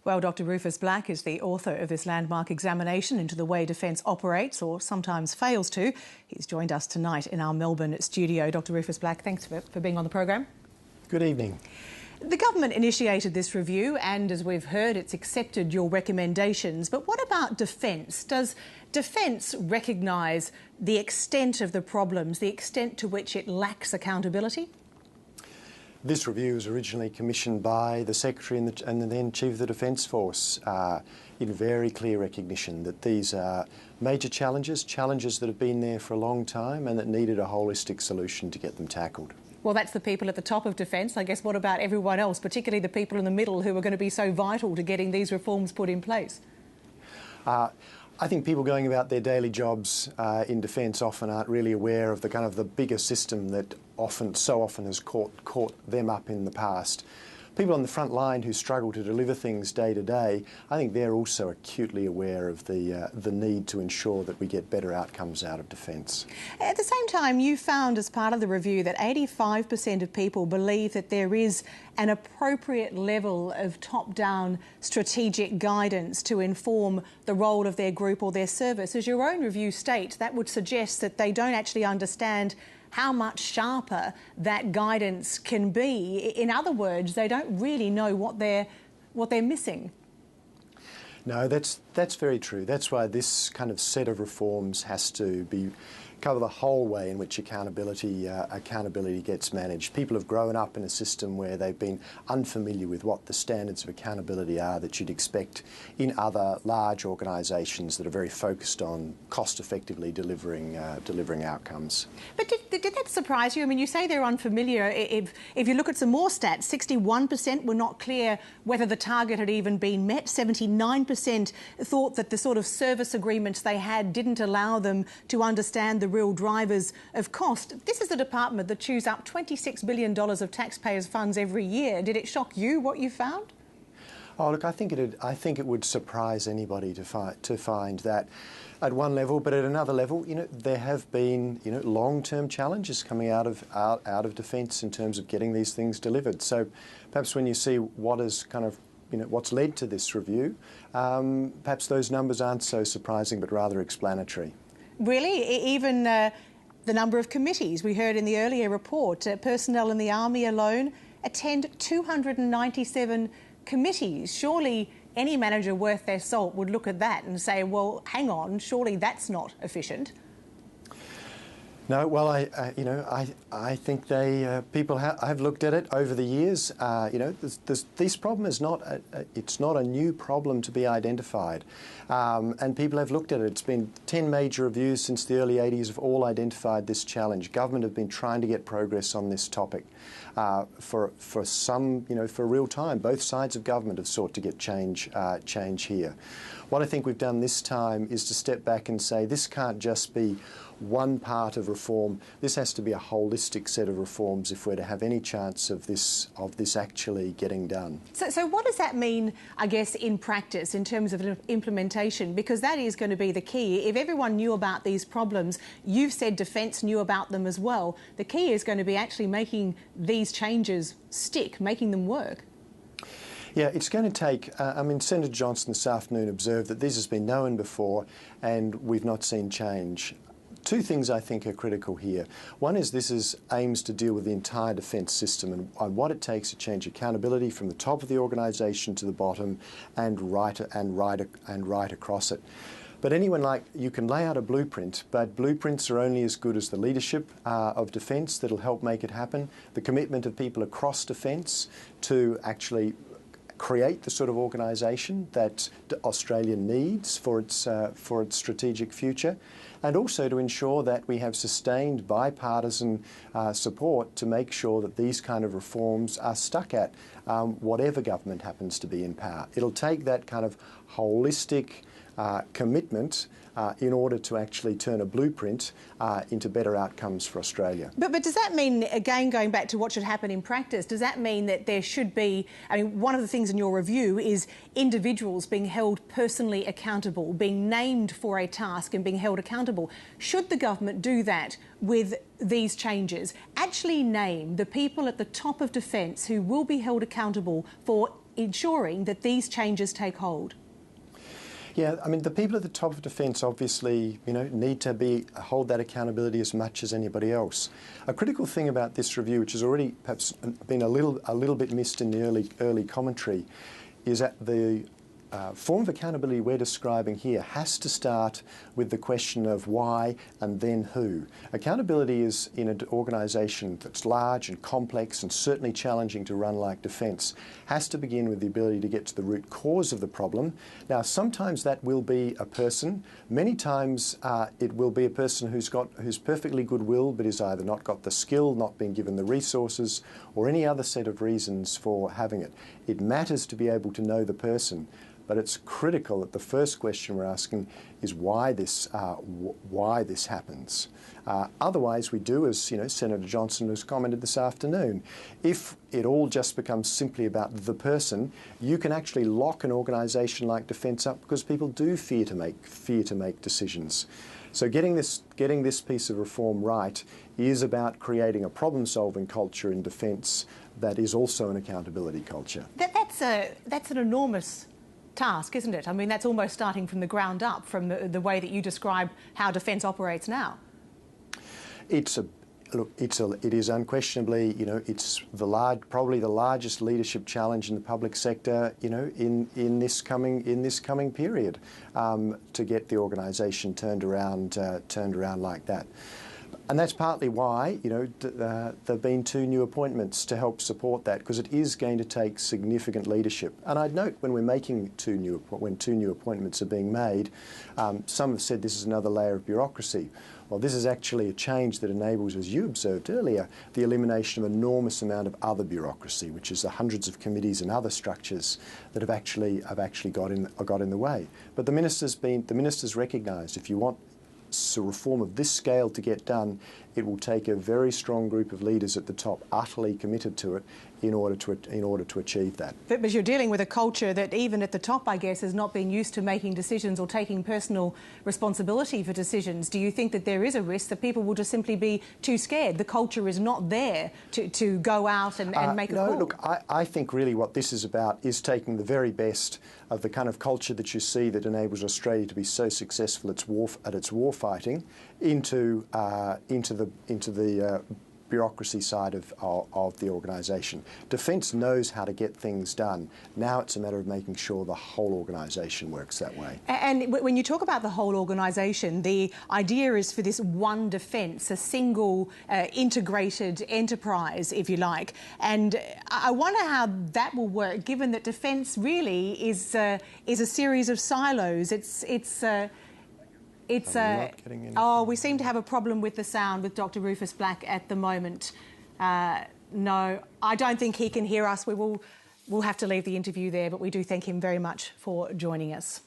Well, Dr Rufus Black is the author of this landmark examination into the way defence operates, or sometimes fails to. He's joined us tonight in our Melbourne studio. Dr Rufus Black, thanks for being on the program. Good evening. The government initiated this review and, as we've heard, it's accepted your recommendations. But what about defence? Does defence recognise the extent of the problems, the extent to which it lacks accountability? This review was originally commissioned by the Secretary and the then Chief of the Defence Force in very clear recognition that these are major challenges that have been there for a long time and that needed a holistic solution to get them tackled. Well, that's the people at the top of defence. I guess what about everyone else, particularly the people in the middle who are going to be so vital to getting these reforms put in place? I think people going about their daily jobs in defence often aren't really aware of the bigger system that so often has caught them up in the past. People on the front line who struggle to deliver things day to day, I think they're also acutely aware of the need to ensure that we get better outcomes out of defence. At the same time, you found as part of the review that 85% of people believe that there is an appropriate level of top-down strategic guidance to inform the role of their group or their service. As your own review states, that would suggest that they don't actually understand how much sharper that guidance can be. In other words, they don't really know what they're missing. No, that's very true. That's why this kind of set of reforms has to cover the whole way in which accountability gets managed. People have grown up in a system where they've been unfamiliar with what the standards of accountability are that you'd expect in other large organisations that are very focused on cost-effectively delivering outcomes. But did that surprise you? I mean, you say they're unfamiliar. If you look at some more stats, 61% were not clear whether the target had even been met. 79% thought that the sort of service agreements they had didn't allow them to understand the real drivers of cost. This is the department that chews up $26 billion of taxpayers' funds every year. Did it shock you what you found? Oh, look, I think it would surprise anybody to find that at one level, but at another level, there have been, long-term challenges coming out of defence in terms of getting these things delivered. So perhaps when you see what is what's led to this review, perhaps those numbers aren't so surprising, but rather explanatory. Really? Even the number of committees we heard in the earlier report, personnel in the Army alone attend 297 committees. Surely any manager worth their salt would look at that and say, well, hang on, surely that's not efficient. No, well, I think people have looked at it over the years. This problem is it's not a new problem to be identified, and people have looked at it. It's been 10 major reviews since the early 80s have all identified this challenge. Government have been trying to get progress on this topic for real time. Both sides of government have sought to get change here. What I think we've done this time is to step back and say this can't just be one part of reform. This has to be a holistic set of reforms if we're to have any chance of this actually getting done. So what does that mean, I guess, in practice in terms of implementation? Because that is going to be the key. If everyone knew about these problems, you've said defence knew about them as well. The key is going to be actually making these changes stick, making them work. Yeah, it's going to take, Senator Johnson this afternoon observed that this has been known before and we've not seen change. Two things I think are critical here. One is this aims to deal with the entire defence system and what it takes to change accountability from the top of the organisation to the bottom and right across it. But you can lay out a blueprint, but blueprints are only as good as the leadership of defence that'll help make it happen, the commitment of people across defence to actually create the sort of organisation that Australia needs for its strategic future, and also to ensure that we have sustained bipartisan support to make sure that these kind of reforms are stuck at whatever government happens to be in power. It'll take that kind of holistic commitment in order to actually turn a blueprint into better outcomes for Australia. But does that mean, again, going back to what should happen in practice, does that mean that there should be, one of the things in your review is individuals being held personally accountable, being named for a task and being held accountable. Should the government do that with these changes? Actually name the people at the top of defence who will be held accountable for ensuring that these changes take hold? Yeah, I mean, the people at the top of defence obviously, need to hold that accountability as much as anybody else. A critical thing about this review, which has already perhaps been a little bit missed in the early commentary, is that the form of accountability we're describing here has to start with the question of why and then who. Accountability is in an organisation that's large and complex and certainly challenging to run like defence, has to begin with the ability to get to the root cause of the problem. Now, sometimes that will be a person. Many times it will be a person who's perfectly good-willed but is either not got the skill, not been given the resources, or any other set of reasons for having it. It matters to be able to know the person. But it's critical that the first question we're asking is why this happens. Otherwise, we do, as Senator Johnson has commented this afternoon, if it all just becomes simply about the person, you can actually lock an organisation like Defence up because people do fear to make decisions. So getting this piece of reform right is about creating a problem-solving culture in Defence that is also an accountability culture. That's an enormous task, isn't it? I mean, that's almost starting from the ground up, from the way that you describe how Defence operates now. It is unquestionably, it's probably the largest leadership challenge in the public sector, in this coming period, to get the organisation turned around like that. And that's partly why, there have been 2 new appointments to help support that, because it is going to take significant leadership. And I'd note when we're making when 2 new appointments are being made, some have said this is another layer of bureaucracy. Well, this is actually a change that enables, as you observed earlier, the elimination of an enormous amount of other bureaucracy, which is the hundreds of committees and other structures that have actually got in the way. But the minister's recognised if you want a reform of this scale to get done, it will take a very strong group of leaders at the top utterly committed to it in order to achieve that. But you're dealing with a culture that even at the top, I guess, has not been used to making decisions or taking personal responsibility for decisions. Do you think that there is a risk that people will just simply be too scared? The culture is not there to go out and make a call. No, look, I think really what this is about is taking the very best of the kind of culture that you see that enables Australia to be so successful at its war fighting into the bureaucracy side of the organisation. Defence knows how to get things done. Now it's a matter of making sure the whole organisation works that way. And when you talk about the whole organisation, the idea is for this one defence, a single integrated enterprise, if you like. And I wonder how that will work, given that defence really is a series of silos. We seem to have a problem with the sound with Dr Rufus Black at the moment. No, I don't think he can hear us. We'll have to leave the interview there, but we do thank him very much for joining us.